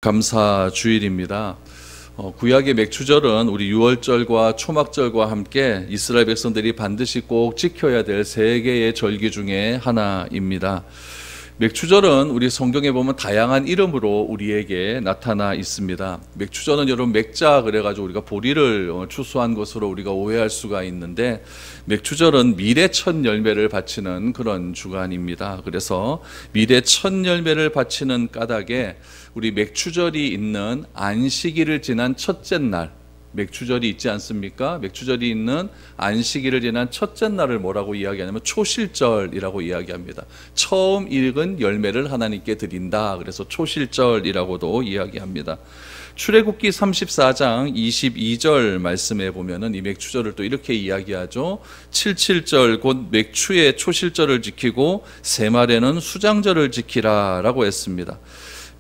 감사 주일입니다. 구약의 맥추절은 우리 유월절과 초막절과 함께 이스라엘 백성들이 반드시 꼭 지켜야 될 세 개의 절기 중에 하나입니다. 맥추절은 우리 성경에 보면 다양한 이름으로 우리에게 나타나 있습니다. 맥추절은 여러분 맥자 그래가지고 우리가 보리를 추수한 것으로 우리가 오해할 수가 있는데, 맥추절은 미래 첫 열매를 바치는 그런 주간입니다. 그래서 미래 첫 열매를 바치는 까닭에 우리 맥추절이 있는 안식일을 지난 첫째 날, 맥추절이 있지 않습니까? 맥추절이 있는 안식일을 지난 첫째 날을 뭐라고 이야기하냐면 초실절이라고 이야기합니다. 처음 익은 열매를 하나님께 드린다. 그래서 초실절이라고도 이야기합니다. 출애굽기 34장 22절 말씀에 보면은 이 맥추절을 또 이렇게 이야기하죠. 칠칠절 곧 맥추의 초실절을 지키고 세말에는 수장절을 지키라 라고 했습니다.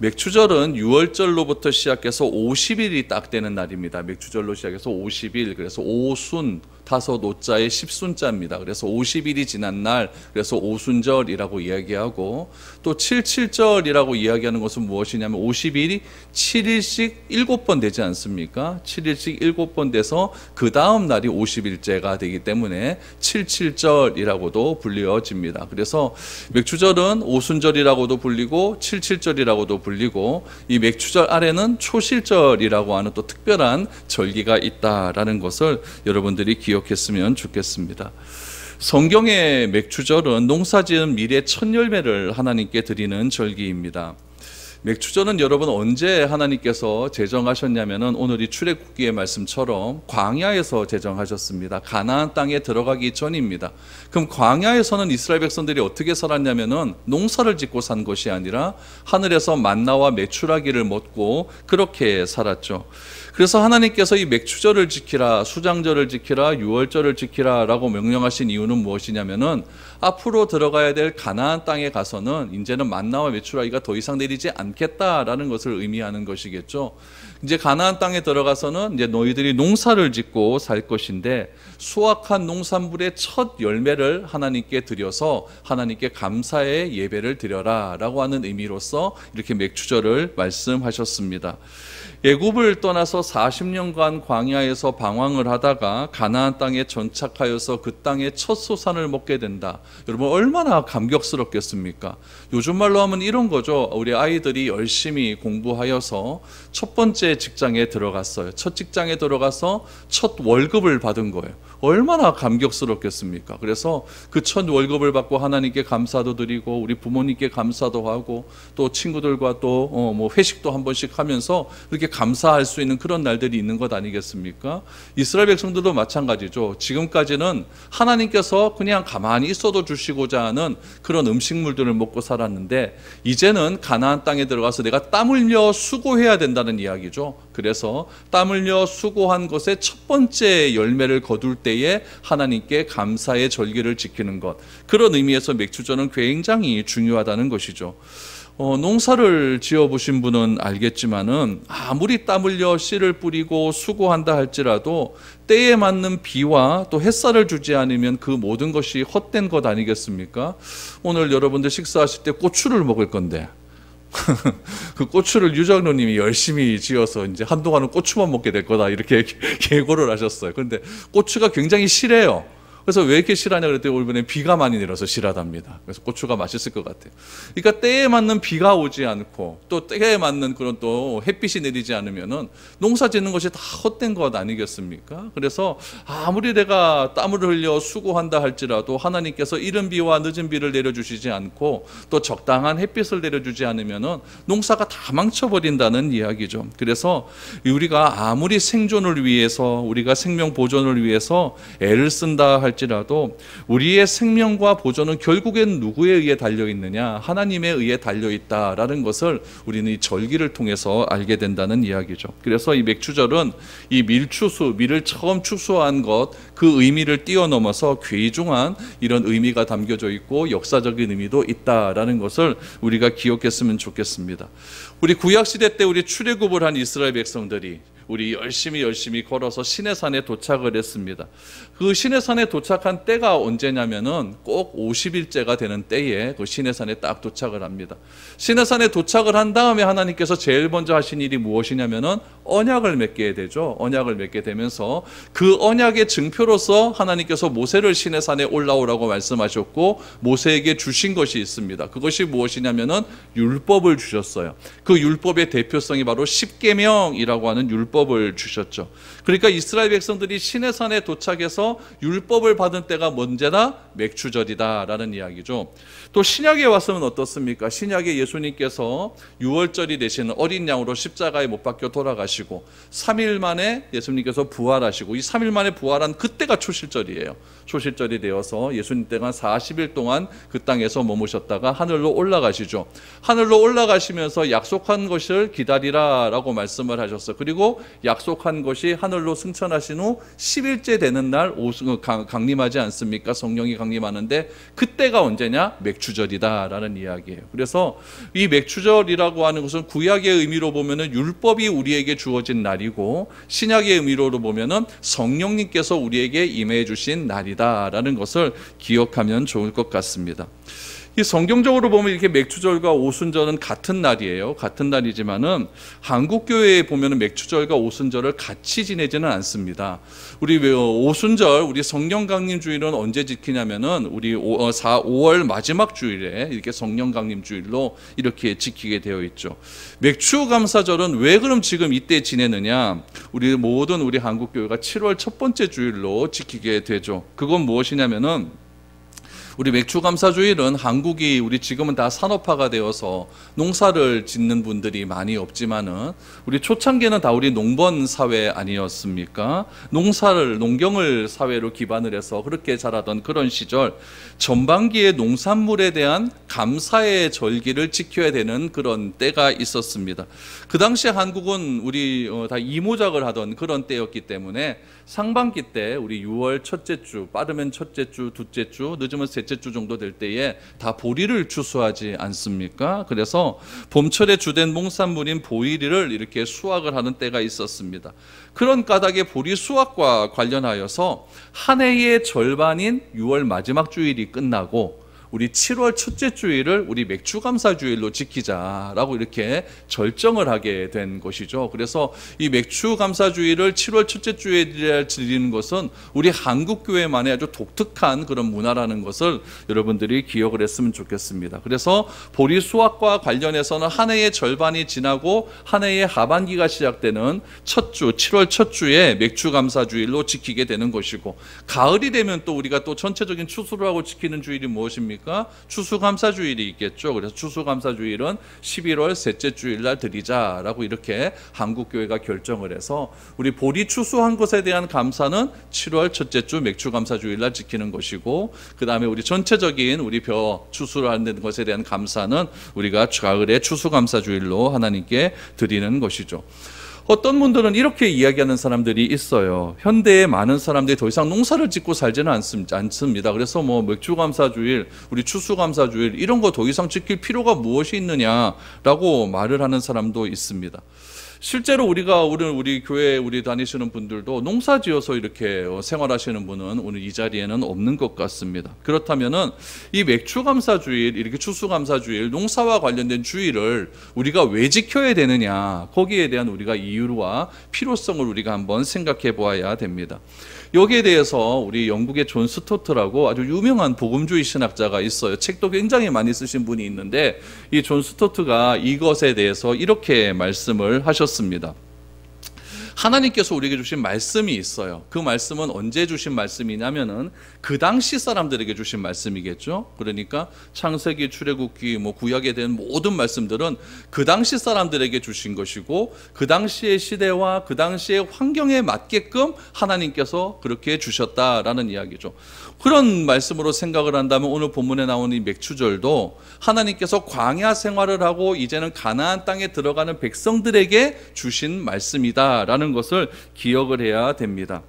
맥추절은 6월절로부터 시작해서 50일이 딱 되는 날입니다. 맥추절로 시작해서 50일, 그래서 오순, 다섯 오자에 10순자입니다. 그래서 50일이 지난 날, 그래서 오순절이라고 이야기하고, 또 77절이라고 이야기하는 것은 무엇이냐면 50일이 7일씩 7번 되지 않습니까? 7일씩 7번 돼서 그 다음 날이 50일째가 되기 때문에 77절이라고도 불려집니다. 그래서 맥추절은 오순절이라고도 불리고 77절이라고도 불리고, 이 맥추절 아래는 초실절이라고 하는 또 특별한 절기가 있다라는 것을 여러분들이 기억했으면 좋겠습니다. 성경의 맥추절은 농사지은 미래 첫 열매를 하나님께 드리는 절기입니다. 맥추절은 여러분 언제 하나님께서 제정하셨냐면은 오늘 이 출애굽기의 말씀처럼 광야에서 제정하셨습니다. 가나안 땅에 들어가기 전입니다. 그럼 광야에서는 이스라엘 백성들이 어떻게 살았냐면은 농사를 짓고 산 것이 아니라 하늘에서 만나와 메추라기를 먹고 그렇게 살았죠. 그래서 하나님께서 이 맥추절을 지키라, 수장절을 지키라, 유월절을 지키라 라고 명령하신 이유는 무엇이냐면은 앞으로 들어가야 될 가나안 땅에 가서는 이제는 만나와 메추라기가 더 이상 내리지 않겠다라는 것을 의미하는 것이겠죠. 이제 가나안 땅에 들어가서는 이제 너희들이 농사를 짓고 살 것인데, 수확한 농산물의 첫 열매를 하나님께 드려서 하나님께 감사의 예배를 드려라 라고 하는 의미로서 이렇게 맥추절을 말씀하셨습니다. 애굽을 떠나서 40년간 광야에서 방황을 하다가 가나안 땅에 정착하여서 그 땅의 첫 소산을 먹게 된다. 여러분 얼마나 감격스럽겠습니까? 요즘 말로 하면 이런 거죠. 우리 아이들이 열심히 공부하여서 첫 번째 직장에 들어갔어요. 첫 직장에 들어가서 첫 월급을 받은 거예요. 얼마나 감격스럽겠습니까? 그래서 그 첫 월급을 받고 하나님께 감사도 드리고 우리 부모님께 감사도 하고 또 친구들과 또 뭐 회식도 한 번씩 하면서 이렇게 감사할 수 있는 그런 날들이 있는 것 아니겠습니까? 이스라엘 백성들도 마찬가지죠. 지금까지는 하나님께서 그냥 가만히 있어도 주시고자 하는 그런 음식물들을 먹고 살았는데, 이제는 가나안 땅에 들어가서 내가 땀 흘려 수고해야 된다는 이야기죠. 그래서 땀 흘려 수고한 것의 첫 번째 열매를 거둘 때에 하나님께 감사의 절기를 지키는 것, 그런 의미에서 맥추절은 굉장히 중요하다는 것이죠. 농사를 지어보신 분은 알겠지만은 아무리 땀 흘려 씨를 뿌리고 수고한다 할지라도 때에 맞는 비와 또 햇살을 주지 않으면 그 모든 것이 헛된 것 아니겠습니까? 오늘 여러분들 식사하실 때 고추를 먹을 건데 그 고추를 유정로님이 열심히 지어서 이제 한동안은 고추만 먹게 될 거다 이렇게 예고를 하셨어요. 그런데 고추가 굉장히 실해요. 그래서 왜 이렇게 실하냐 그랬더니 이번에 비가 많이 내려서 실하답니다. 그래서 고추가 맛있을 것 같아요. 그러니까 때에 맞는 비가 오지 않고 또 때에 맞는 그런 또 햇빛이 내리지 않으면은 농사 짓는 것이 다 헛된 것 아니겠습니까? 그래서 아무리 내가 땀을 흘려 수고한다 할지라도 하나님께서 이른 비와 늦은 비를 내려주시지 않고 또 적당한 햇빛을 내려주지 않으면은 농사가 다 망쳐버린다는 이야기죠. 그래서 우리가 아무리 생존을 위해서, 우리가 생명 보존을 위해서 애를 쓴다 할지라도 우리의 생명과 보존은 결국엔 누구에 의해 달려있느냐? 하나님에 의해 달려있다라는 것을 우리는 이 절기를 통해서 알게 된다는 이야기죠. 그래서 이 맥추절은 이 밀추수, 밀을 처음 추수한 것, 그 의미를 뛰어넘어서 귀중한 이런 의미가 담겨져 있고 역사적인 의미도 있다라는 것을 우리가 기억했으면 좋겠습니다. 우리 구약시대 때 우리 출애굽을 한 이스라엘 백성들이 우리 열심히 걸어서 시내산에 도착을 했습니다. 그 시내산에 도착한 때가 언제냐면은 꼭 50일째가 되는 때에 그 시내산에 딱 도착을 합니다. 시내산에 도착을 한 다음에 하나님께서 제일 먼저 하신 일이 무엇이냐면은 언약을 맺게 되죠. 언약을 맺게 되면서 그 언약의 증표로서 하나님께서 모세를 시내산에 올라오라고 말씀하셨고 모세에게 주신 것이 있습니다. 그것이 무엇이냐면은 율법을 주셨어요. 그 율법의 대표성이 바로 십계명이라고 하는 율법을 주셨죠. 그러니까 이스라엘 백성들이 시내산에 도착해서 율법을 받은 때가 언제나 맥추절이다라는 이야기죠. 또 신약에 왔으면 어떻습니까? 신약에 예수님께서 유월절이 되시는 어린 양으로 십자가에 못 박혀 돌아가시고 3일 만에 예수님께서 부활하시고 이 3일 만에 부활한 그때가 초실절이에요. 초실절이 되어서 예수님 때가 40일 동안 그 땅에서 머무셨다가 하늘로 올라가시죠. 하늘로 올라가시면서 약속한 것을 기다리라라고 말씀을 하셨어요. 그리고 약속한 것이 하늘로 승천하신 후 10일째 되는 날 강림하지 않습니까? 성령이 강림하는데 그때가 언제냐? 맥추절이다라는 이야기예요. 그래서 이 맥추절이라고 하는 것은 구약의 의미로 보면은 율법이 우리에게 주어진 날이고 신약의 의미로 보면은 성령님께서 우리에게 임해 주신 날이다라는 것을 기억하면 좋을 것 같습니다. 이 성경적으로 보면 이렇게 맥추절과 오순절은 같은 날이에요. 같은 날이지만은 한국 교회에 보면은 맥추절과 오순절을 같이 지내지는 않습니다. 우리 오순절, 우리 성령 강림 주일은 언제 지키냐면은 우리 5월 마지막 주일에 이렇게 성령 강림 주일로 이렇게 지키게 되어 있죠. 맥추 감사절은 왜 그럼 지금 이때 지내느냐? 우리 모든 우리 한국 교회가 7월 첫 번째 주일로 지키게 되죠. 그건 무엇이냐면은 우리 맥추감사주일은 한국이 우리 지금은 다 산업화가 되어서 농사를 짓는 분들이 많이 없지만은 우리 초창기에는 다 우리 농번 사회 아니었습니까? 농경을 사회로 기반을 해서 그렇게 자라던 그런 시절 전반기에 농산물에 대한 감사의 절기를 지켜야 되는 그런 때가 있었습니다. 그 당시 한국은 우리 다 이모작을 하던 그런 때였기 때문에 상반기 때 우리 6월 첫째 주, 빠르면 첫째 주, 둘째 주, 늦으면 셋째 주 정도 될 때에 다 보리를 추수하지 않습니까? 그래서 봄철에 주된 농산물인 보리를 이렇게 수확을 하는 때가 있었습니다. 그런 까닭에 보리 수확과 관련하여서 한 해의 절반인 6월 마지막 주일이 끝나고 우리 7월 첫째 주일을 우리 맥추감사주일로 지키자라고 이렇게 결정을 하게 된 것이죠. 그래서 이 맥추감사주일을 7월 첫째 주일에 지키는 것은 우리 한국교회만의 아주 독특한 그런 문화라는 것을 여러분들이 기억을 했으면 좋겠습니다. 그래서 보리 수확과 관련해서는 한 해의 절반이 지나고 한 해의 하반기가 시작되는 첫 주, 7월 첫 주에 맥추감사주일로 지키게 되는 것이고 가을이 되면 또 우리가 또 전체적인 추수를 하고 지키는 주일이 무엇입니까? 추수감사주일이 있겠죠. 그래서 추수감사주일은 11월 셋째 주일날 드리자라고 이렇게 한국교회가 결정을 해서 우리 보리 추수한 것에 대한 감사는 7월 첫째 주 맥추감사주일날 지키는 것이고 그 다음에 우리 전체적인 우리 벼 추수를 하는 것에 대한 감사는 우리가 가을에 추수감사주일로 하나님께 드리는 것이죠. 어떤 분들은 이렇게 이야기하는 사람들이 있어요. 현대의 많은 사람들이 더 이상 농사를 짓고 살지는 않습니다. 그래서 뭐 맥추감사주일, 우리 추수감사주일 이런 거 더 이상 지킬 필요가 무엇이 있느냐라고 말을 하는 사람도 있습니다. 실제로 우리 교회 우리 다니시는 분들도 농사 지어서 이렇게 생활하시는 분은 오늘 이 자리에는 없는 것 같습니다. 그렇다면은 이 맥추감사주일, 이렇게 추수감사주일, 농사와 관련된 주일을 우리가 왜 지켜야 되느냐, 거기에 대한 우리가 이유와 필요성을 우리가 한번 생각해 보아야 됩니다. 여기에 대해서 우리 영국의 존 스토트라고 아주 유명한 복음주의 신학자가 있어요. 책도 굉장히 많이 쓰신 분이 있는데 이 존 스토트가 이것에 대해서 이렇게 말씀을 하셨습니다. 하나님께서 우리에게 주신 말씀이 있어요. 그 말씀은 언제 주신 말씀이냐면은 그 당시 사람들에게 주신 말씀이겠죠. 그러니까 창세기, 출애굽기, 구약에 대한 모든 말씀들은 그 당시 사람들에게 주신 것이고 그 당시의 시대와 그 당시의 환경에 맞게끔 하나님께서 그렇게 주셨다라는 이야기죠. 그런 말씀으로 생각을 한다면 오늘 본문에 나오는 이 맥추절도 하나님께서 광야 생활을 하고 이제는 가나안 땅에 들어가는 백성들에게 주신 말씀이다라는 것을 기억을 해야 됩니다.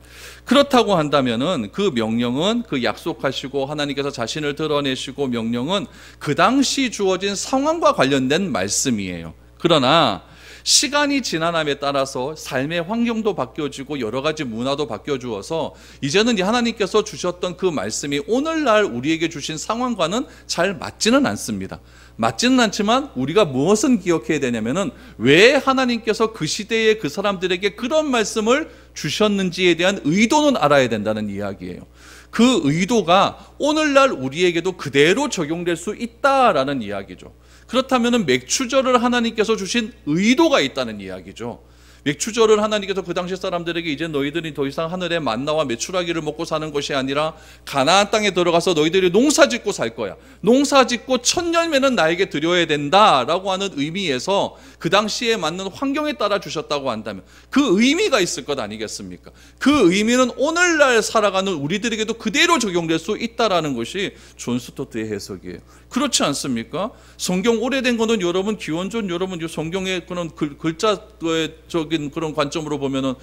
그렇다고 한다면은 그 명령은 그 약속하시고 하나님께서 자신을 드러내시고 명령은 그 당시 주어진 상황과 관련된 말씀이에요. 그러나 시간이 지나남에 따라서 삶의 환경도 바뀌어지고 여러 가지 문화도 바뀌어주어서 이제는 하나님께서 주셨던 그 말씀이 오늘날 우리에게 주신 상황과는 잘 맞지는 않습니다. 맞지는 않지만 우리가 무엇은 기억해야 되냐면은 왜 하나님께서 그 시대에 그 사람들에게 그런 말씀을 주셨는지에 대한 의도는 알아야 된다는 이야기예요. 그 의도가 오늘날 우리에게도 그대로 적용될 수 있다라는 이야기죠. 그렇다면 맥추절을 하나님께서 주신 의도가 있다는 이야기죠. 맥추절을 하나님께서 그 당시 사람들에게 이제 너희들이 더 이상 하늘의 만나와 메추라기를 먹고 사는 것이 아니라 가나안 땅에 들어가서 너희들이 농사짓고 살 거야. 농사짓고 첫 열매는 나에게 드려야 된다라고 하는 의미에서 그 당시에 맞는 환경에 따라 주셨다고 한다면 그 의미가 있을 것 아니겠습니까? 그 의미는 오늘날 살아가는 우리들에게도 그대로 적용될 수 있다라는 것이 존 스토트의 해석이에요. 그렇지 않습니까? 성경 오래된 거는 여러분 기원전 여러분 성경의 그런 글자의 그런 관점으로 보면은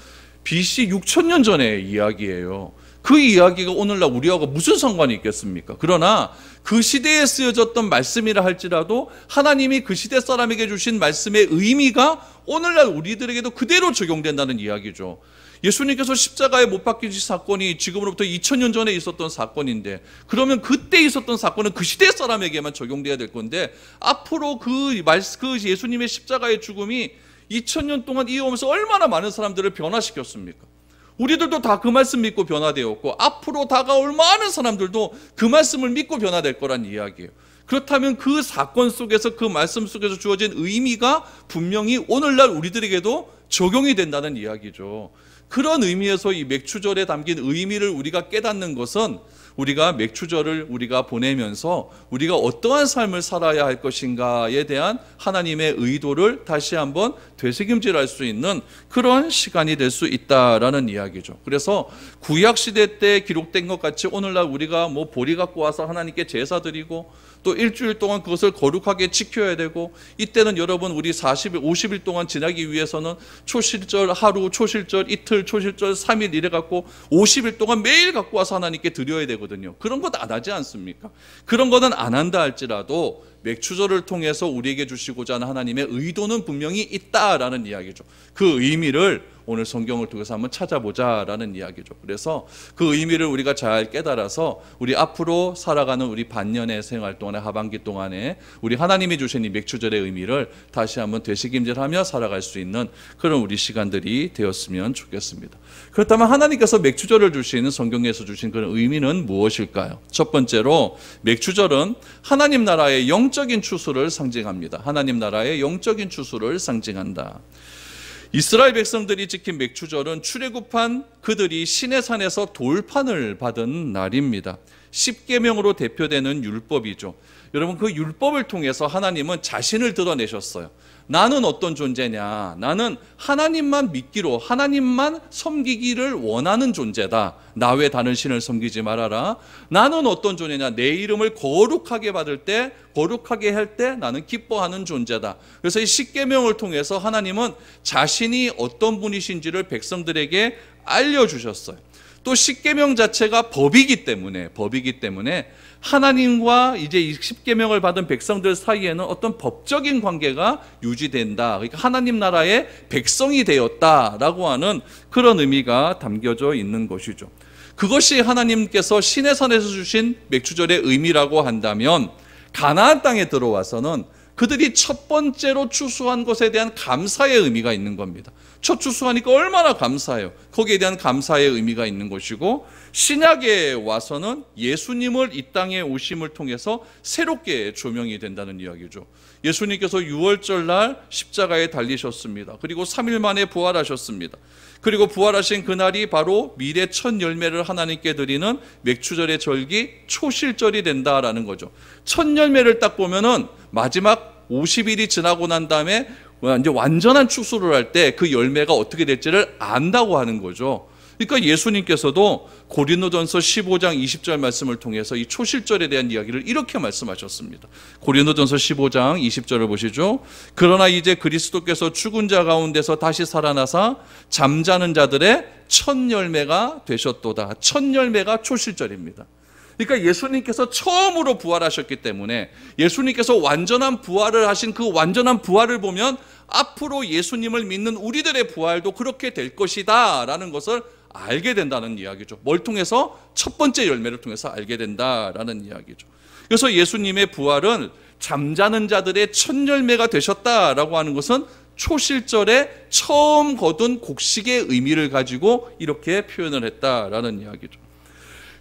BC 6,000년 전의 이야기예요. 그 이야기가 오늘날 우리하고 무슨 상관이 있겠습니까? 그러나 그 시대에 쓰여졌던 말씀이라 할지라도 하나님이 그 시대 사람에게 주신 말씀의 의미가 오늘날 우리들에게도 그대로 적용된다는 이야기죠. 예수님께서 십자가에 못 박히신 사건이 지금으로부터 2000년 전에 있었던 사건인데 그러면 그때 있었던 사건은 그 시대 사람에게만 적용돼야 될 건데 앞으로 그 예수님의 십자가의 죽음이 2000년 동안 이어오면서 얼마나 많은 사람들을 변화시켰습니까? 우리들도 다 그 말씀 믿고 변화되었고 앞으로 다가올 많은 사람들도 그 말씀을 믿고 변화될 거란 이야기예요. 그렇다면 그 사건 속에서 그 말씀 속에서 주어진 의미가 분명히 오늘날 우리들에게도 적용이 된다는 이야기죠. 그런 의미에서 이 맥추절에 담긴 의미를 우리가 깨닫는 것은 우리가 맥추절을 우리가 보내면서 우리가 어떠한 삶을 살아야 할 것인가에 대한 하나님의 의도를 다시 한번 되새김질할 수 있는 그런 시간이 될 수 있다라는 이야기죠. 그래서 구약 시대 때 기록된 것 같이 오늘날 우리가 보리 갖고 와서 하나님께 제사 드리고 또 일주일 동안 그것을 거룩하게 지켜야 되고 이때는 여러분 우리 40일, 50일 동안 지나기 위해서는 초실절 하루, 초실절 이틀, 초실절 3일 이래 갖고 50일 동안 매일 갖고 와서 하나님께 드려야 되거든요. 그런 것 안 하지 않습니까? 그런 거는 안 한다 할지라도 맥추절을 통해서 우리에게 주시고자 하는 하나님의 의도는 분명히 있다라는 이야기죠. 그 의미를 오늘 성경을 통해서 한번 찾아보자라는 이야기죠. 그래서 그 의미를 우리가 잘 깨달아서 우리 앞으로 살아가는 우리 반년의 생활 동안에 하반기 동안에 우리 하나님이 주신 이 맥추절의 의미를 다시 한번 되새김질하며 살아갈 수 있는 그런 우리 시간들이 되었으면 좋겠습니다. 그렇다면 하나님께서 맥추절을 주신 성경에서 주신 그런 의미는 무엇일까요? 첫 번째로 맥추절은 하나님 나라의 영적인 추수를 상징합니다. 하나님 나라의 영적인 추수를 상징한다. 이스라엘 백성들이 지킨 맥추절은 출애굽한 그들이 시내산에서 돌판을 받은 날입니다. 십계명으로 대표되는 율법이죠. 여러분 그 율법을 통해서 하나님은 자신을 드러내셨어요. 나는 어떤 존재냐? 나는 하나님만 믿기로 하나님만 섬기기를 원하는 존재다. 나 외 다른 신을 섬기지 말아라. 나는 어떤 존재냐? 내 이름을 거룩하게 받을 때 거룩하게 할 때 나는 기뻐하는 존재다. 그래서 이 십계명을 통해서 하나님은 자신이 어떤 분이신지를 백성들에게 알려주셨어요. 또 십계명 자체가 법이기 때문에 하나님과 이제 이 십계명을 받은 백성들 사이에는 어떤 법적인 관계가 유지된다. 그러니까 하나님 나라의 백성이 되었다라고 하는 그런 의미가 담겨져 있는 것이죠. 그것이 하나님께서 시내산에서 주신 맥추절의 의미라고 한다면 가나안 땅에 들어와서는 그들이 첫 번째로 추수한 것에 대한 감사의 의미가 있는 겁니다. 첫 추수하니까 얼마나 감사해요. 거기에 대한 감사의 의미가 있는 것이고 신약에 와서는 예수님을 이 땅에 오심을 통해서 새롭게 조명이 된다는 이야기죠. 예수님께서 6월절 날 십자가에 달리셨습니다. 그리고 3일 만에 부활하셨습니다. 그리고 부활하신 그날이 바로 미래 첫 열매를 하나님께 드리는 맥추절의 절기 초실절이 된다라는 거죠. 첫 열매를 딱 보면은 마지막 50일이 지나고 난 다음에 이제 완전한 추수를 할 때 그 열매가 어떻게 될지를 안다고 하는 거죠. 그러니까 예수님께서도 고린도전서 15장 20절 말씀을 통해서 이 초실절에 대한 이야기를 이렇게 말씀하셨습니다. 고린도전서 15장 20절을 보시죠. 그러나 이제 그리스도께서 죽은 자 가운데서 다시 살아나사 잠자는 자들의 첫 열매가 되셨도다. 첫 열매가 초실절입니다. 그러니까 예수님께서 처음으로 부활하셨기 때문에 예수님께서 완전한 부활을 하신 그 완전한 부활을 보면 앞으로 예수님을 믿는 우리들의 부활도 그렇게 될 것이다 라는 것을 알게 된다는 이야기죠. 뭘 통해서? 첫 번째 열매를 통해서 알게 된다라는 이야기죠. 그래서 예수님의 부활은 잠자는 자들의 첫 열매가 되셨다라고 하는 것은 초실절에 처음 거둔 곡식의 의미를 가지고 이렇게 표현을 했다라는 이야기죠.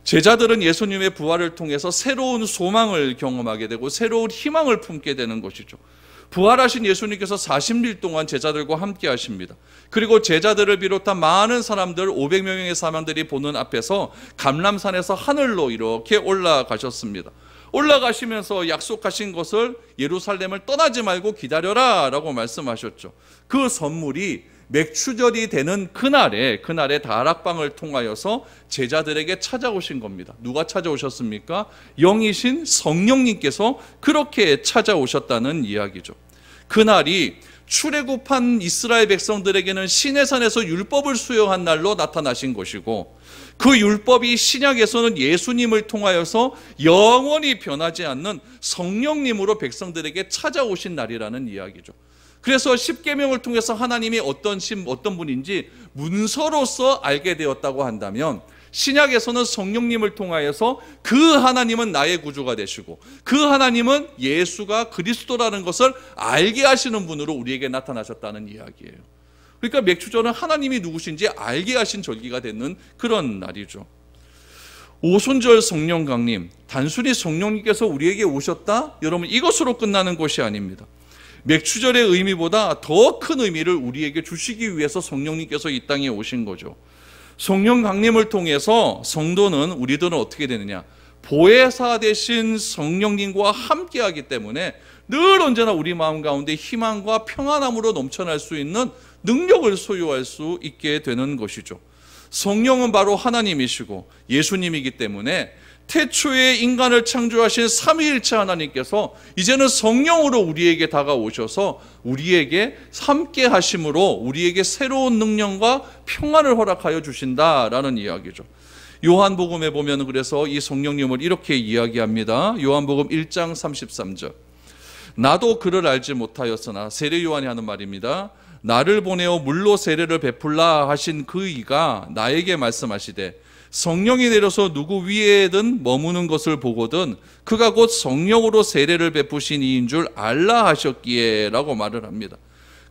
제자들은 예수님의 부활을 통해서 새로운 소망을 경험하게 되고 새로운 희망을 품게 되는 것이죠. 부활하신 예수님께서 40일 동안 제자들과 함께 하십니다. 그리고 제자들을 비롯한 많은 사람들, 500명의 사람들이 보는 앞에서 감람산에서 하늘로 이렇게 올라가셨습니다. 올라가시면서 약속하신 것을 예루살렘을 떠나지 말고 기다려라 라고 말씀하셨죠. 그 선물이 맥추절이 되는 그날에 다락방을 통하여서 제자들에게 찾아오신 겁니다. 누가 찾아오셨습니까? 영이신 성령님께서 그렇게 찾아오셨다는 이야기죠. 그날이 출애굽한 이스라엘 백성들에게는 시내산에서 율법을 수여한 날로 나타나신 것이고, 그 율법이 신약에서는 예수님을 통하여서 영원히 변하지 않는 성령님으로 백성들에게 찾아오신 날이라는 이야기죠. 그래서 십계명을 통해서 하나님이 어떤 분인지 문서로서 알게 되었다고 한다면, 신약에서는 성령님을 통하여서 그 하나님은 나의 구주가 되시고 그 하나님은 예수가 그리스도라는 것을 알게 하시는 분으로 우리에게 나타나셨다는 이야기예요. 그러니까 맥추절은 하나님이 누구신지 알게 하신 절기가 되는 그런 날이죠. 오순절 성령 강림, 단순히 성령님께서 우리에게 오셨다? 여러분, 이것으로 끝나는 것이 아닙니다. 맥추절의 의미보다 더 큰 의미를 우리에게 주시기 위해서 성령님께서 이 땅에 오신 거죠. 성령 강림을 통해서 성도는, 우리들은 어떻게 되느냐? 보혜사 되신 성령님과 함께하기 때문에 늘 언제나 우리 마음 가운데 희망과 평안함으로 넘쳐날 수 있는 능력을 소유할 수 있게 되는 것이죠. 성령은 바로 하나님이시고 예수님이기 때문에 태초에 인간을 창조하신 삼위일체 하나님께서 이제는 성령으로 우리에게 다가오셔서 우리에게 함께 하심으로 우리에게 새로운 능력과 평안을 허락하여 주신다라는 이야기죠. 요한복음에 보면 그래서 이 성령님을 이렇게 이야기합니다. 요한복음 1장 33절. 나도 그를 알지 못하였으나, 세례 요한이 하는 말입니다. 나를 보내어 물로 세례를 베풀라 하신 그 이가 나에게 말씀하시되, 성령이 내려서 누구 위에든 머무는 것을 보거든 그가 곧 성령으로 세례를 베푸신 이인 줄 알라 하셨기에 라고 말을 합니다.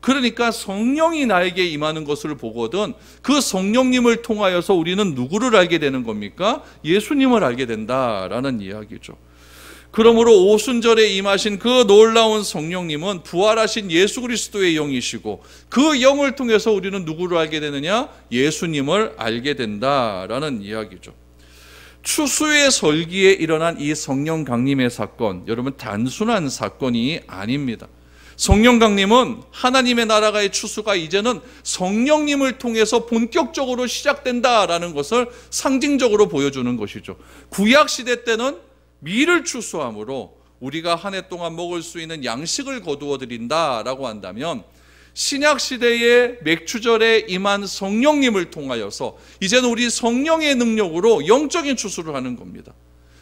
그러니까 성령이 나에게 임하는 것을 보거든 그 성령님을 통하여서 우리는 누구를 알게 되는 겁니까? 예수님을 알게 된다라는 이야기죠. 그러므로 오순절에 임하신 그 놀라운 성령님은 부활하신 예수 그리스도의 영이시고, 그 영을 통해서 우리는 누구를 알게 되느냐? 예수님을 알게 된다라는 이야기죠. 추수의 설기에 일어난 이 성령 강림의 사건, 여러분 단순한 사건이 아닙니다. 성령 강림은 하나님의 나라가의 추수가 이제는 성령님을 통해서 본격적으로 시작된다라는 것을 상징적으로 보여주는 것이죠. 구약 시대 때는 밀을 추수함으로 우리가 한 해 동안 먹을 수 있는 양식을 거두어 드린다라고 한다면, 신약 시대의 맥추절에 임한 성령님을 통하여서 이제는 우리 성령의 능력으로 영적인 추수를 하는 겁니다.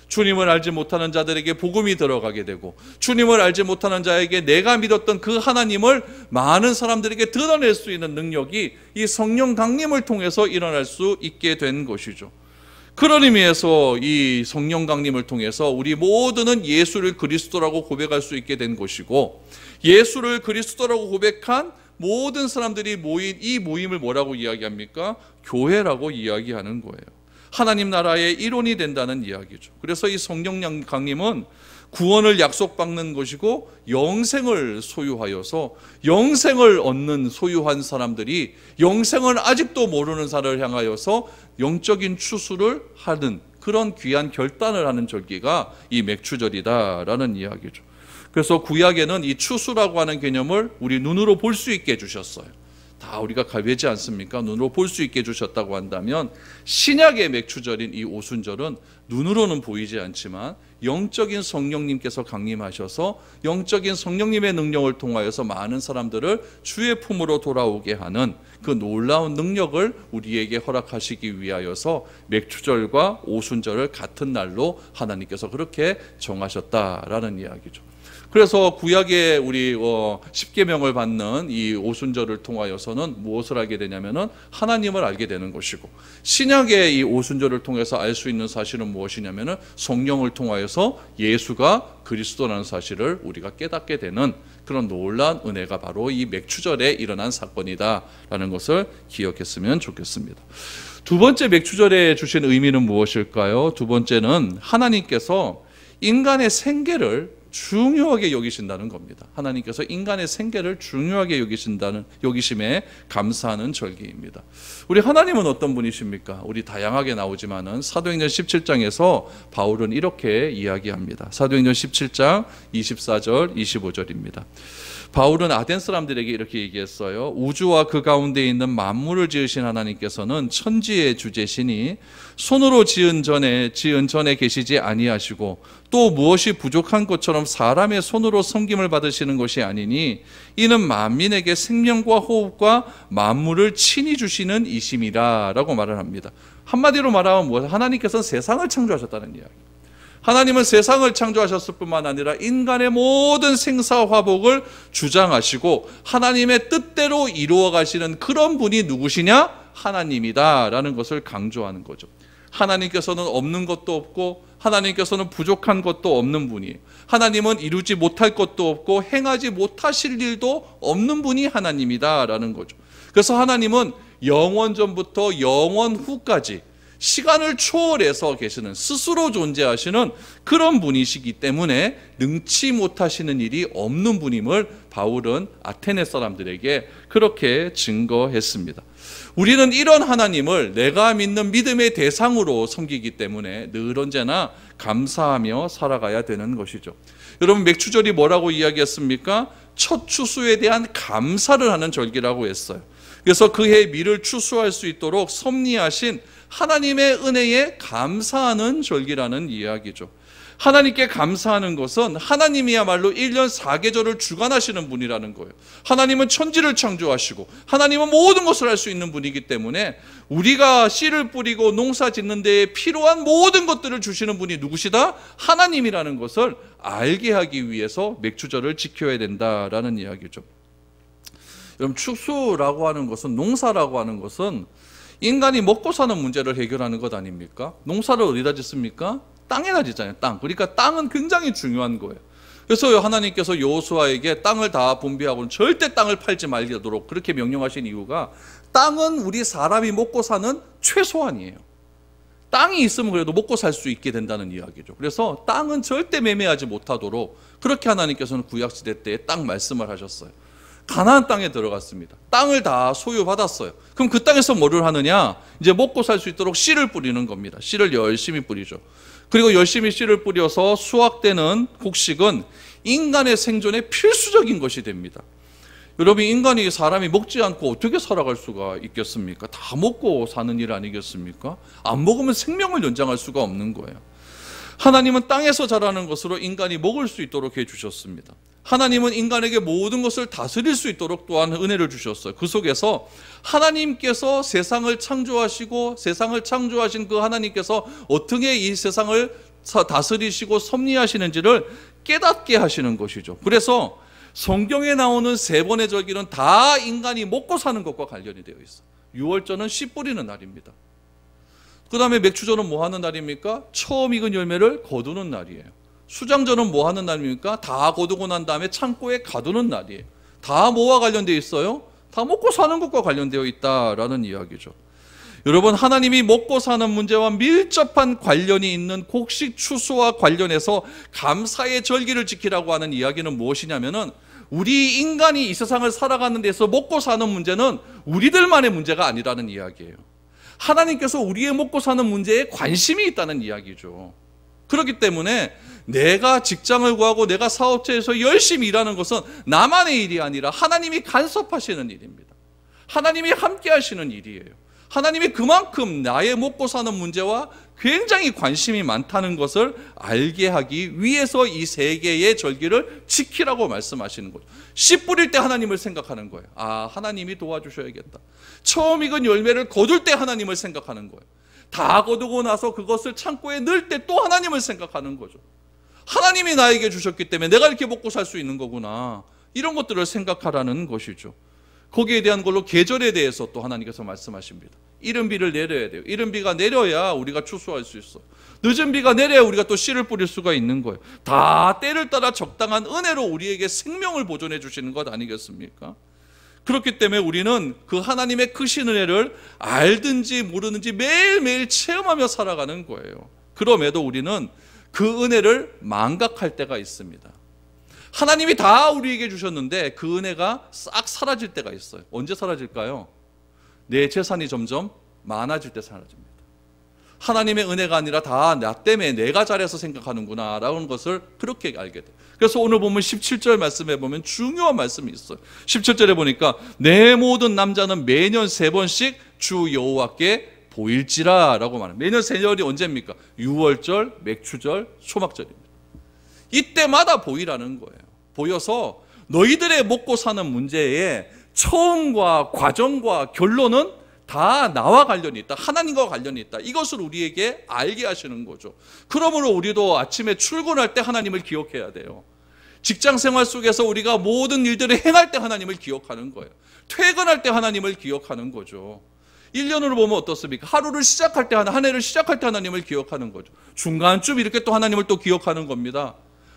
주님을 알지 못하는 자들에게 복음이 들어가게 되고, 주님을 알지 못하는 자에게 내가 믿었던 그 하나님을 많은 사람들에게 드러낼 수 있는 능력이 이 성령 강림을 통해서 일어날 수 있게 된 것이죠. 그런 의미에서 이 성령 강림을 통해서 우리 모두는 예수를 그리스도라고 고백할 수 있게 된 것이고, 예수를 그리스도라고 고백한 모든 사람들이 모인 이 모임을 뭐라고 이야기합니까? 교회라고 이야기하는 거예요. 하나님 나라의 일원이 된다는 이야기죠. 그래서 이 성령 강림은 구원을 약속받는 것이고, 영생을 소유하여서 영생을 얻는 소유한 사람들이 영생을 아직도 모르는 사람을 향하여서 영적인 추수를 하는 그런 귀한 결단을 하는 절기가 이 맥추절이다라는 이야기죠. 그래서 구약에는 이 추수라고 하는 개념을 우리 눈으로 볼 수 있게 해주셨어요. 다 우리가 갈배지 않습니까? 눈으로 볼 수 있게 해주셨다고 한다면, 신약의 맥추절인 이 오순절은 눈으로는 보이지 않지만 영적인 성령님께서 강림하셔서 영적인 성령님의 능력을 통하여서 많은 사람들을 주의 품으로 돌아오게 하는 그 놀라운 능력을 우리에게 허락하시기 위하여서 맥추절과 오순절을 같은 날로 하나님께서 그렇게 정하셨다라는 이야기죠. 그래서 구약의 우리 10계명을 받는 이 오순절을 통하여서는 무엇을 알게 되냐면은 하나님을 알게 되는 것이고, 신약의 이 오순절을 통해서 알 수 있는 사실은 무엇이냐면은 성령을 통하여서 예수가 그리스도라는 사실을 우리가 깨닫게 되는 그런 놀라운 은혜가 바로 이 맥추절에 일어난 사건이다라는 것을 기억했으면 좋겠습니다. 두 번째 맥추절에 주신 의미는 무엇일까요? 두 번째는 하나님께서 인간의 생계를 중요하게 여기신다는 겁니다. 하나님께서 인간의 생계를 중요하게 여기심에 감사하는 절기입니다. 우리 하나님은 어떤 분이십니까? 우리 다양하게 나오지만은 사도행전 17장에서 바울은 이렇게 이야기합니다. 사도행전 17장 24절 25절입니다. 바울은 아덴 사람들에게 이렇게 얘기했어요. 우주와 그 가운데 있는 만물을 지으신 하나님께서는 천지의 주제시니 손으로 지은 전에 계시지 아니하시고 또 무엇이 부족한 것처럼 사람의 손으로 섬김을 받으시는 것이 아니니 이는 만민에게 생명과 호흡과 만물을 친히 주시는 이심이라 라고 말을 합니다. 한마디로 말하면 무엇? 하나님께서는 세상을 창조하셨다는 이야기. 하나님은 세상을 창조하셨을 뿐만 아니라 인간의 모든 생사화복을 주장하시고 하나님의 뜻대로 이루어 가시는 그런 분이 누구시냐? 하나님이다라는 것을 강조하는 거죠. 하나님께서는 없는 것도 없고 하나님께서는 부족한 것도 없는 분이에요. 하나님은 이루지 못할 것도 없고 행하지 못하실 일도 없는 분이 하나님이다라는 거죠. 그래서 하나님은 영원 전부터 영원 후까지 시간을 초월해서 계시는, 스스로 존재하시는 그런 분이시기 때문에 능치 못하시는 일이 없는 분임을 바울은 아테네 사람들에게 그렇게 증거했습니다. 우리는 이런 하나님을 내가 믿는 믿음의 대상으로 섬기기 때문에 늘 언제나 감사하며 살아가야 되는 것이죠. 여러분, 맥추절이 뭐라고 이야기했습니까? 첫 추수에 대한 감사를 하는 절기라고 했어요. 그래서 그해 밀을 추수할 수 있도록 섭리하신 하나님의 은혜에 감사하는 절기라는 이야기죠. 하나님께 감사하는 것은 하나님이야말로 1년 4계절을 주관하시는 분이라는 거예요. 하나님은 천지를 창조하시고 하나님은 모든 것을 할 수 있는 분이기 때문에 우리가 씨를 뿌리고 농사 짓는 데에 필요한 모든 것들을 주시는 분이 누구시다? 하나님이라는 것을 알게 하기 위해서 맥추절을 지켜야 된다라는 이야기죠. 여러분, 추수라고 하는 것은, 농사라고 하는 것은 인간이 먹고 사는 문제를 해결하는 것 아닙니까? 농사를 어디다 짓습니까? 땅에다 짓잖아요. 땅. 그러니까 땅은 굉장히 중요한 거예요. 그래서 하나님께서 여호수아에게 땅을 다 분배하고는 절대 땅을 팔지 말도록 그렇게 명령하신 이유가, 땅은 우리 사람이 먹고 사는 최소한이에요. 땅이 있으면 그래도 먹고 살 수 있게 된다는 이야기죠. 그래서 땅은 절대 매매하지 못하도록 그렇게 하나님께서는 구약시대 때에 딱 말씀을 하셨어요. 가나안 땅에 들어갔습니다. 땅을 다 소유받았어요. 그럼 그 땅에서 뭐를 하느냐? 이제 먹고 살 수 있도록 씨를 뿌리는 겁니다. 씨를 열심히 뿌리죠. 그리고 열심히 씨를 뿌려서 수확되는 곡식은 인간의 생존에 필수적인 것이 됩니다. 여러분, 인간이, 사람이 먹지 않고 어떻게 살아갈 수가 있겠습니까? 다 먹고 사는 일 아니겠습니까? 안 먹으면 생명을 연장할 수가 없는 거예요. 하나님은 땅에서 자라는 것으로 인간이 먹을 수 있도록 해주셨습니다. 하나님은 인간에게 모든 것을 다스릴 수 있도록 또한 은혜를 주셨어요. 그 속에서 하나님께서 세상을 창조하시고 세상을 창조하신 그 하나님께서 어떻게 이 세상을 다스리시고 섭리하시는지를 깨닫게 하시는 것이죠. 그래서 성경에 나오는 세 번의 절기는 다 인간이 먹고 사는 것과 관련이 되어 있어요. 유월절은 씨 뿌리는 날입니다. 그 다음에 맥추절은 뭐 하는 날입니까? 처음 익은 열매를 거두는 날이에요. 수장절은 뭐 하는 날입니까? 다 거두고 난 다음에 창고에 가두는 날이에요. 다 뭐와 관련되어 있어요? 다 먹고 사는 것과 관련되어 있다라는 이야기죠. 여러분, 하나님이 먹고 사는 문제와 밀접한 관련이 있는 곡식 추수와 관련해서 감사의 절기를 지키라고 하는 이야기는 무엇이냐면은, 우리 인간이 이 세상을 살아가는 데서 먹고 사는 문제는 우리들만의 문제가 아니라는 이야기예요. 하나님께서 우리의 먹고 사는 문제에 관심이 있다는 이야기죠. 그렇기 때문에 내가 직장을 구하고 내가 사업체에서 열심히 일하는 것은 나만의 일이 아니라 하나님이 간섭하시는 일입니다. 하나님이 함께 하시는 일이에요. 하나님이 그만큼 나의 먹고 사는 문제와 굉장히 관심이 많다는 것을 알게 하기 위해서 이 세 개의 절기를 지키라고 말씀하시는 거죠. 씨 뿌릴 때 하나님을 생각하는 거예요. 아, 하나님이 도와주셔야겠다. 처음 익은 열매를 거둘 때 하나님을 생각하는 거예요. 다 거두고 나서 그것을 창고에 넣을 때 또 하나님을 생각하는 거죠. 하나님이 나에게 주셨기 때문에 내가 이렇게 먹고 살 수 있는 거구나. 이런 것들을 생각하라는 것이죠. 거기에 대한 걸로 계절에 대해서 또 하나님께서 말씀하십니다. 이른 비를 내려야 돼요. 이른 비가 내려야 우리가 추수할 수 있어요. 늦은 비가 내려야 우리가 또 씨를 뿌릴 수가 있는 거예요. 다 때를 따라 적당한 은혜로 우리에게 생명을 보존해 주시는 것 아니겠습니까? 그렇기 때문에 우리는 그 하나님의 크신 은혜를 알든지 모르는지 매일매일 체험하며 살아가는 거예요. 그럼에도 우리는 그 은혜를 망각할 때가 있습니다. 하나님이 다 우리에게 주셨는데 그 은혜가 싹 사라질 때가 있어요. 언제 사라질까요? 내 재산이 점점 많아질 때 사라집니다. 하나님의 은혜가 아니라 다 나 때문에 내가 잘해서 생각하는구나 라는 것을 그렇게 알게 돼요. 그래서 오늘 보면 17절 말씀에 보면 중요한 말씀이 있어요. 17절에 보니까 내 모든 남자는 매년 3번씩 주 여호와께 보일지라 라고 말합니다. 매년 3절이 언제입니까? 유월절, 맥추절, 초막절입니다. 이때마다 보이라는 거예요. 보여서 너희들의 먹고 사는 문제의 처음과 과정과 결론은 다 나와 관련이 있다. 하나님과 관련이 있다. 이것을 우리에게 알게 하시는 거죠. 그러므로 우리도 아침에 출근할 때 하나님을 기억해야 돼요. 직장 생활 속에서 우리가 모든 일들을 행할 때 하나님을 기억하는 거예요. 퇴근할 때 하나님을 기억하는 거죠. 1년으로 보면 어떻습니까? 하루를 시작할 때, 한 해를 시작할 때 하나님을 기억하는 거죠. 중간쯤 이렇게 또 하나님을 또 기억하는 겁니다.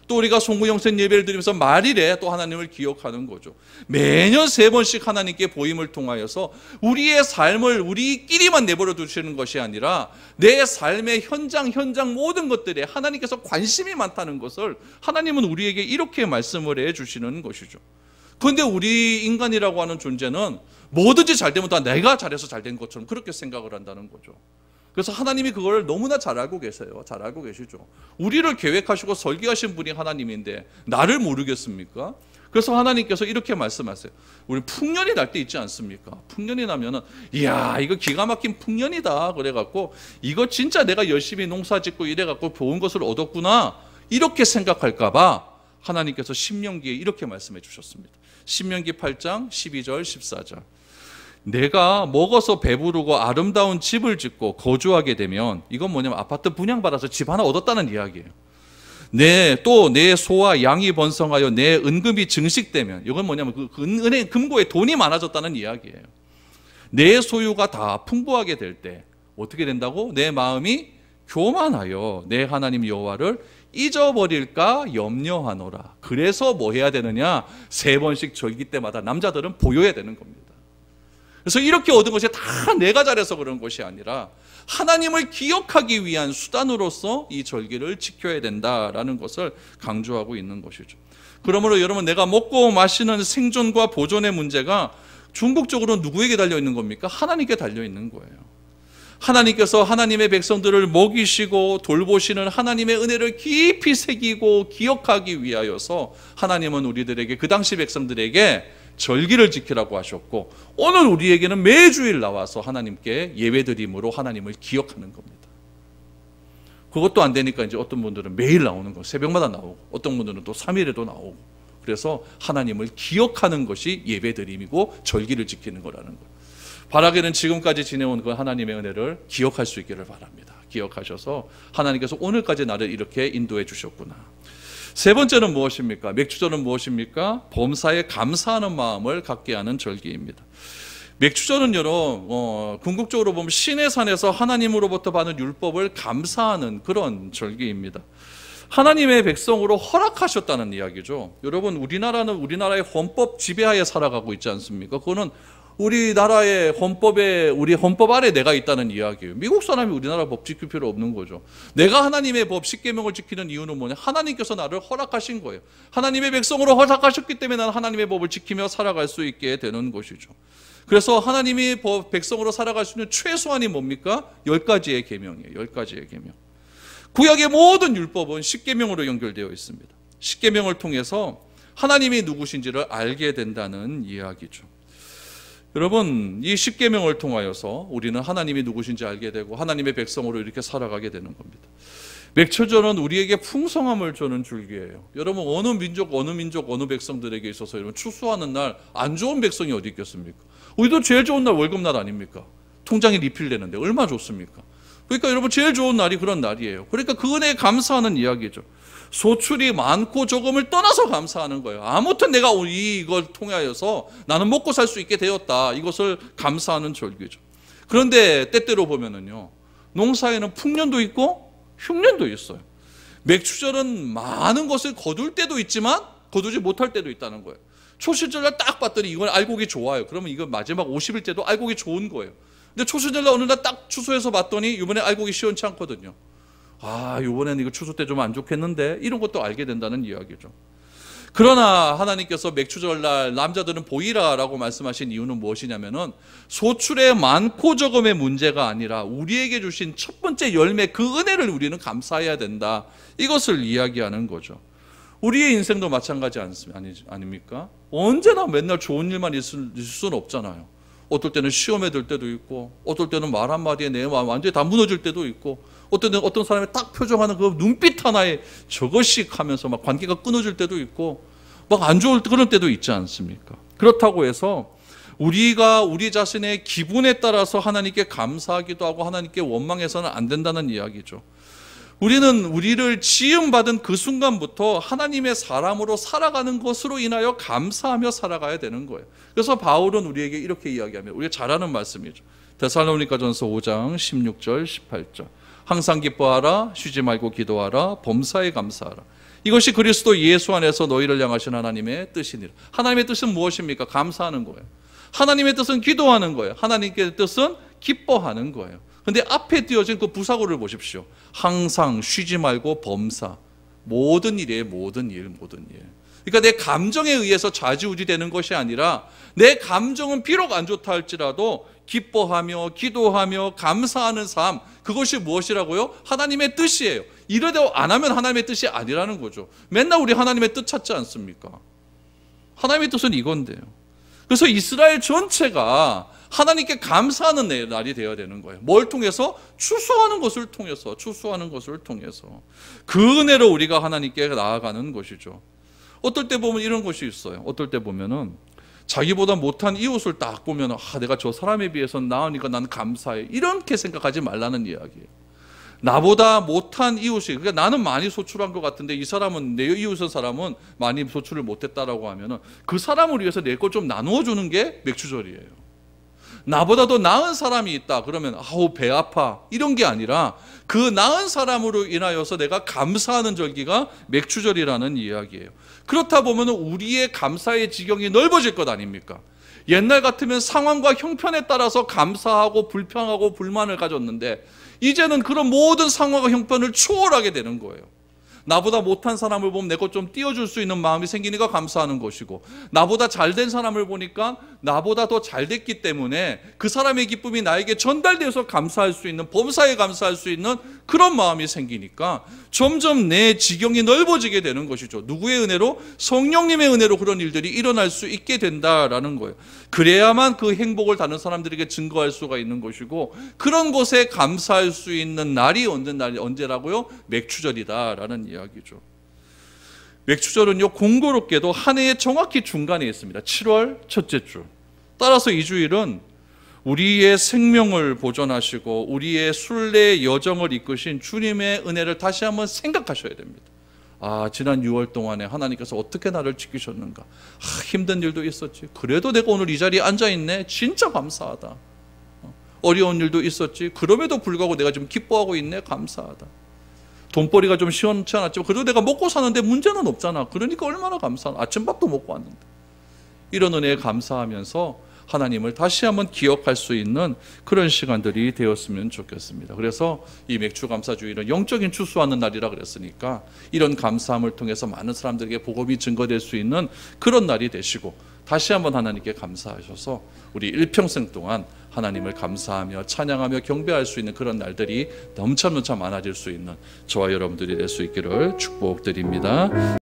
또 우리가 송구영생 예배를 드리면서 말일에 또 하나님을 기억하는 거죠. 매년 3번씩 하나님께 보임을 통하여서 우리의 삶을 우리끼리만 내버려 두시는 것이 아니라 내 삶의 현장 모든 것들에 하나님께서 관심이 많다는 것을 하나님은 우리에게 이렇게 말씀을 해주시는 것이죠. 그런데 우리 인간이라고 하는 존재는 뭐든지 잘 되면 다 내가 잘해서 잘 된 것처럼 그렇게 생각을 한다는 거죠. 그래서 하나님이 그걸 너무나 잘 알고 계세요. 잘 알고 계시죠. 우리를 계획하시고 설계하신 분이 하나님인데 나를 모르겠습니까? 그래서 하나님께서 이렇게 말씀하세요. 우리 풍년이 날 때 있지 않습니까? 풍년이 나면은 이야 이거 기가 막힌 풍년이다 그래갖고 이거 진짜 내가 열심히 농사 짓고 이래갖고 좋은 것을 얻었구나 이렇게 생각할까봐 하나님께서 신명기에 이렇게 말씀해 주셨습니다. 신명기 8장 12절 14절 내가 먹어서 배부르고 아름다운 집을 짓고 거주하게 되면 이건 뭐냐면 아파트 분양받아서 집 하나 얻었다는 이야기예요. 또 내 소와 양이 번성하여 내 은금이 증식되면 이건 뭐냐면 그 은행 금고에 돈이 많아졌다는 이야기예요. 내 소유가 다 풍부하게 될 때 어떻게 된다고? 내 마음이 교만하여 내 하나님 여호와를 잊어버릴까 염려하노라. 그래서 뭐 해야 되느냐? 3번씩 절기 때마다 남자들은 보여야 되는 겁니다. 그래서 이렇게 얻은 것이 다 내가 잘해서 그런 것이 아니라 하나님을 기억하기 위한 수단으로서 이 절기를 지켜야 된다라는 것을 강조하고 있는 것이죠. 그러므로 여러분 내가 먹고 마시는 생존과 보존의 문제가 궁극적으로 누구에게 달려있는 겁니까? 하나님께 달려있는 거예요. 하나님께서 하나님의 백성들을 먹이시고 돌보시는 하나님의 은혜를 깊이 새기고 기억하기 위하여서 하나님은 우리들에게 그 당시 백성들에게 절기를 지키라고 하셨고 오늘 우리에게는 매주일 나와서 하나님께 예배드림으로 하나님을 기억하는 겁니다. 그것도 안 되니까 이제 어떤 분들은 매일 나오는 거 새벽마다 나오고 어떤 분들은 또 3일에도 나오고 그래서 하나님을 기억하는 것이 예배드림이고 절기를 지키는 거라는 거예요. 바라기는 지금까지 지내온 그 하나님의 은혜를 기억할 수 있기를 바랍니다. 기억하셔서 하나님께서 오늘까지 나를 이렇게 인도해 주셨구나. 세 번째는 무엇입니까? 맥추절은 무엇입니까? 범사에 감사하는 마음을 갖게 하는 절기입니다. 맥추절은 여러분 궁극적으로 보면 신의 산에서 하나님으로부터 받은 율법을 감사하는 그런 절기입니다. 하나님의 백성으로 허락하셨다는 이야기죠. 여러분 우리나라는 우리나라의 헌법 지배하에 살아가고 있지 않습니까? 그거는 우리나라의 헌법에 우리 헌법 아래 내가 있다는 이야기예요. 미국 사람이 우리나라 법 지킬 필요 없는 거죠. 내가 하나님의 법 10계명을 지키는 이유는 뭐냐? 하나님께서 나를 허락하신 거예요. 하나님의 백성으로 허락하셨기 때문에 나는 하나님의 법을 지키며 살아갈 수 있게 되는 것이죠. 그래서 하나님이 백성으로 살아갈 수 있는 최소한이 뭡니까? 10가지의 계명이에요. 10가지의 계명. 구약의 모든 율법은 10계명으로 연결되어 있습니다. 10계명을 통해서 하나님이 누구신지를 알게 된다는 이야기죠. 여러분 이 10계명을 통하여서 우리는 하나님이 누구신지 알게 되고 하나님의 백성으로 이렇게 살아가게 되는 겁니다. 맥추절은 우리에게 풍성함을 주는 줄기예요. 여러분 어느 민족, 어느 백성들에게 있어서 여러분 추수하는 날 안 좋은 백성이 어디 있겠습니까? 우리도 제일 좋은 날 월급날 아닙니까? 통장이 리필되는데 얼마나 좋습니까? 그러니까 여러분 제일 좋은 날이 그런 날이에요. 그러니까 그 은혜에 감사하는 이야기죠. 소출이 많고 적음을 떠나서 감사하는 거예요. 아무튼 내가 이걸 통하여서 나는 먹고 살 수 있게 되었다. 이것을 감사하는 절기죠. 그런데 때때로 보면은요, 농사에는 풍년도 있고 흉년도 있어요. 맥추절은 많은 것을 거둘 때도 있지만 거두지 못할 때도 있다는 거예요. 초실절날 딱 봤더니 이건 알곡이 좋아요. 그러면 이거 마지막 50일째도 알곡이 좋은 거예요. 근데 초실절날 어느 날 딱 추수해서 봤더니 이번에 알곡이 시원치 않거든요. 아, 이번에는 이거 추수 때 좀 안 좋겠는데, 이런 것도 알게 된다는 이야기죠. 그러나 하나님께서 맥추절날 남자들은 보이라라고 말씀하신 이유는 무엇이냐면은 소출의 많고 적음의 문제가 아니라 우리에게 주신 첫 번째 열매, 그 은혜를 우리는 감사해야 된다. 이것을 이야기하는 거죠. 우리의 인생도 마찬가지 아닙니까? 언제나 맨날 좋은 일만 있을 수는 없잖아요. 어떨 때는 시험에 들 때도 있고, 어떨 때는 말 한마디에 내 마음 완전히 다 무너질 때도 있고, 어떨 때는 어떤 사람이 딱 표정하는 그 눈빛 하나에 저것이 하면서 막 관계가 끊어질 때도 있고, 막 안 좋을 그런 때도 있지 않습니까? 그렇다고 해서 우리가 우리 자신의 기분에 따라서 하나님께 감사하기도 하고 하나님께 원망해서는 안 된다는 이야기죠. 우리는 우리를 지음받은 그 순간부터 하나님의 사람으로 살아가는 것으로 인하여 감사하며 살아가야 되는 거예요. 그래서 바울은 우리에게 이렇게 이야기합니다. 우리가 잘 아는 말씀이죠. 데살로니가전서 5장 16절 18절. 항상 기뻐하라, 쉬지 말고 기도하라, 범사에 감사하라. 이것이 그리스도 예수 안에서 너희를 향하신 하나님의 뜻이니라. 하나님의 뜻은 무엇입니까? 감사하는 거예요. 하나님의 뜻은 기도하는 거예요. 하나님의 뜻은 기뻐하는 거예요. 근데 앞에 띄어진 그 부사구를 보십시오. 항상 쉬지 말고 범사. 모든 일이에요. 모든 일. 그러니까 내 감정에 의해서 좌지우지 되는 것이 아니라 내 감정은 비록 안 좋다 할지라도 기뻐하며 기도하며 감사하는 삶, 그것이 무엇이라고요? 하나님의 뜻이에요. 이러다 안 하면 하나님의 뜻이 아니라는 거죠. 맨날 우리 하나님의 뜻 찾지 않습니까? 하나님의 뜻은 이건데요. 그래서 이스라엘 전체가 하나님께 감사하는 날이 되어야 되는 거예요. 뭘 통해서? 추수하는 것을 통해서 그 은혜로 우리가 하나님께 나아가는 것이죠. 어떨 때 보면 이런 것이 있어요. 어떨 때 보면은 자기보다 못한 이웃을 딱 보면 내가 저 사람에 비해서는 나으니까 난 감사해, 이렇게 생각하지 말라는 이야기예요. 나보다 못한 이웃이, 그러니까 나는 많이 소출한 것 같은데 이 사람은, 내 이웃의 사람은 많이 소출을 못했다라고 하면은 그 사람을 위해서 내 걸 좀 나누어 주는 게 맥추절이에요. 나보다 더 나은 사람이 있다 그러면 아우 배 아파, 이런 게 아니라 그 나은 사람으로 인하여서 내가 감사하는 절기가 맥추절이라는 이야기예요. 그렇다 보면 우리의 감사의 지경이 넓어질 것 아닙니까? 옛날 같으면 상황과 형편에 따라서 감사하고 불평하고 불만을 가졌는데 이제는 그런 모든 상황과 형편을 초월하게 되는 거예요. 나보다 못한 사람을 보면 내 것 좀 띄워줄 수 있는 마음이 생기니까 감사하는 것이고, 나보다 잘된 사람을 보니까 나보다 더 잘됐기 때문에 그 사람의 기쁨이 나에게 전달되어서 감사할 수 있는, 범사에 감사할 수 있는 그런 마음이 생기니까 점점 내 지경이 넓어지게 되는 것이죠. 누구의 은혜로? 성령님의 은혜로 그런 일들이 일어날 수 있게 된다라는 거예요. 그래야만 그 행복을 다른 사람들에게 증거할 수가 있는 것이고, 그런 것에 감사할 수 있는 날이 언제라고요? 맥추절이다라는 이야기죠. 맥추절은요, 공교롭게도 한 해의 정확히 중간에 있습니다. 7월 첫째 주. 따라서 이 주일은 우리의 생명을 보존하시고 우리의 순례 여정을 이끄신 주님의 은혜를 다시 한번 생각하셔야 됩니다. 지난 6월 동안에 하나님께서 어떻게 나를 지키셨는가. 힘든 일도 있었지. 그래도 내가 오늘 이 자리에 앉아있네. 진짜 감사하다. 어려운 일도 있었지. 그럼에도 불구하고 내가 지금 기뻐하고 있네. 감사하다. 돈벌이가 좀 시원치 않았지만 그래도 내가 먹고 사는데 문제는 없잖아. 그러니까 얼마나 감사하다. 아침밥도 먹고 왔는데. 이런 은혜에 감사하면서 하나님을 다시 한번 기억할 수 있는 그런 시간들이 되었으면 좋겠습니다. 그래서 이 맥추감사주일은 영적인 추수하는 날이라 그랬으니까 이런 감사함을 통해서 많은 사람들에게 복음이 증거될 수 있는 그런 날이 되시고, 다시 한번 하나님께 감사하셔서 우리 일평생 동안 하나님을 감사하며 찬양하며 경배할 수 있는 그런 날들이 넘쳐 많아질 수 있는 저와 여러분들이 될 수 있기를 축복드립니다.